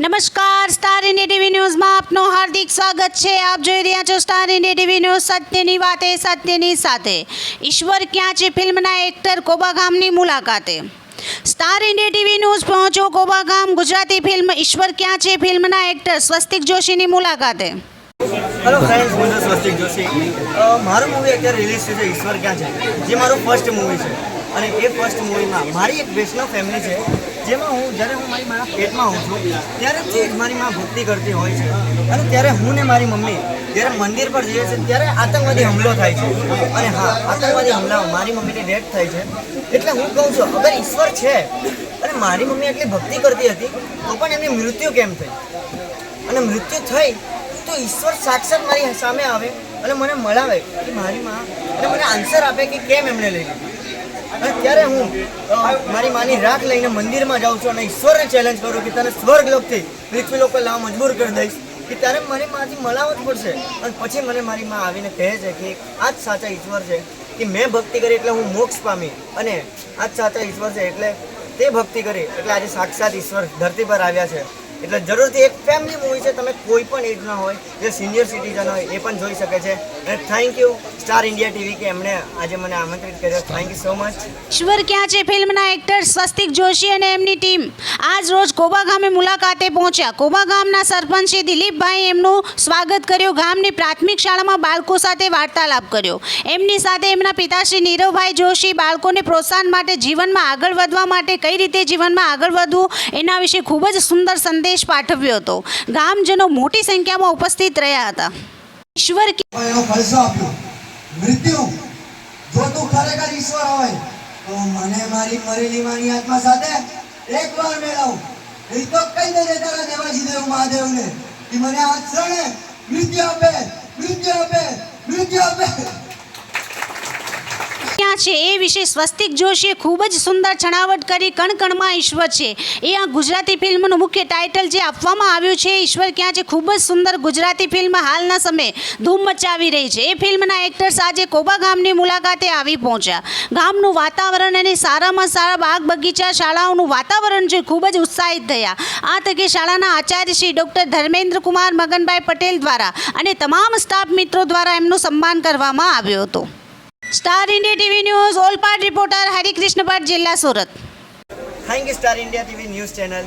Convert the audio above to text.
નમસ્કાર, star India TV ન્યૂઝમાં આપનું હાર્દિક સ્વાગત છે। આપ જોઈ રહ્યા છો સ્ટાર ઇન્ડિયા ટીવી ન્યૂઝ, સત્યની વાતે સત્યની સાથે। ઈશ્વર ક્યાં છે ફિલ્મના એક્ટર કોબા ગામની મુલાકાતે। સ્ટાર ઇન્ડિયા ટીવી ન્યૂઝ પહોંચો કોબા ગામ। ગુજરાતી ફિલ્મ ઈશ્વર ક્યાં છે ફિલ્મના એક્ટર સ્વસ્તિક જોશીની મુલાકાતે। હેલો ફ્રેન્ડ્સ, હું છું સ્વસ્તિક જોશી। મારું મૂવી અત્યારે રિલીઝ થયું છે ઈશ્વર ક્યાં છે, જે મારું ફર્સ્ટ મૂવી છે। અને એ ફર્સ્ટ મૂવીમાં મારી એક વૈષ્ણવ ફેમિલી છે, જેમાં જ્યારે હું મારી મારા પેટમાં હોઉં છું ત્યારેથી જ મારી માં ભક્તિ કરતી હોય છે। અને ત્યારે હું ને મારી મમ્મી જ્યારે મંદિર પર જઈએ છીએ ત્યારે આતંકવાદી હુમલો થાય છે। અને હા, આતંકવાદી હુમલામાં મારી મમ્મીની ડેથ થાય છે। એટલે હું કહું છું, અગર ઈશ્વર છે અને મારી મમ્મી એટલી ભક્તિ કરતી હતી તો પણ એમની મૃત્યુ કેમ થઈ? અને મૃત્યુ થઈ તો ઈશ્વર સાક્ષાત મારી સામે આવે અને મને મળાવે કે મારી માં, અને મને આન્સર આપે કે કેમ એમને લઈ લીધી। અને ત્યારે હું મારી માની રાખ લઈને મંદિરમાં જાઉં છું અને ઈશ્વરને ચેલેન્જ કરું કે તને સ્વર્ગલોકથી પૃથ્વીલોક પર લાવવા મજબૂર કરી દઈશ કે ત્યારે મારી માથી મળાવવા જ પડશે। અને પછી મને મારી માં આવીને કહે છે કે આ જ સાચા ઈશ્વર છે, કે મેં ભક્તિ કરી એટલે હું મોક્ષ પામી, અને આ જ સાચા ઈશ્વર છે એટલે તે ભક્તિ કરી એટલે આજે સાક્ષાત ઈશ્વર ધરતી પર આવ્યા છે। એટલે જરૂરથી એક ફેમિલી મૂવી છે, તમે કોઈ પણ એજના હોય, જે સિનિયર સિટીઝન હોય એ પણ જોઈ શકે છે। અને thank you star India TV કે એમણે આજે મને આમંત્રિત કર્યો। Thank you so much. ઈશ્વર ક્યાં છે ફિલ્મના એક્ટર સ્વસ્તિક જોશી અને એમની ટીમ આજ રોજ કોબા ગામે મુલાકાતે પહોંચ્યા। કોબા ગામના સરપંચ શ્રી દિલીપભાઈ એમનું સ્વાગત કર્યું। ગામની પ્રાથમિક શાળામાં બાળકો સાથે વાર્તાલાપ કર્યો। એમની સાથે એમના પિતાશ્રી નીરવભાઈ જોશી બાળકોને પ્રોત્સાહન માટે, જીવનમાં આગળ વધવા માટે, કઈ રીતે જીવનમાં આગળ વધવું એના વિશે ખૂબ જ સુંદર સંદેશ પાઠવ્યો હતો। ગામજનો મોટી સંખ્યામાં ઉપસ્થિત રહ્યા હતા। ઈશ્વર એનો ફલસો આપ્યો, મૃત્યુ જો તું ખરેખર ઈશ્વર હોય તો મને મારી મરેલી માની આત્મા સાથે એકવાર મેળવ। એ તો કઈ દે તારા દેવાજી દેવ મહાદેવને કે મને આ ક્ષણે મૃત્યુ આપે, મૃત્યુ આપે, મૃત્યુ આપે। ક્યાં છે એ વિશે સ્વસ્તિક જોશીએ ખૂબ જ સુંદર છણાવટ કરી। કણકણમાં ઈશ્વર છે એ આ ગુજરાતી ફિલ્મનું મુખ્ય ટાઇટલ જે આપવામાં આવ્યું છે ઈશ્વર ક્યાં છે, ખૂબ જ સુંદર ગુજરાતી ફિલ્મ હાલના સમયે ધૂમ મચાવી રહી છે। એ ફિલ્મના એક્ટર્સ આજે કોબા ગામની મુલાકાતે આવી પહોંચ્યા। ગામનું વાતાવરણ અને સારામાં સારા બાગ બગીચા, શાળાઓનું વાતાવરણ જોઈ ખૂબ જ ઉત્સાહિત થયા। આ તકે શાળાના આચાર્ય શ્રી ડૉક્ટર ધર્મેન્દ્ર કુમાર મગનભાઈ પટેલ દ્વારા અને તમામ સ્ટાફ મિત્રો દ્વારા એમનું સન્માન કરવામાં આવ્યું હતું। Star India TV news Olpad reporter Harikrishna Bhatt, જિલ્લા Surat. Thank you star India TV news channel.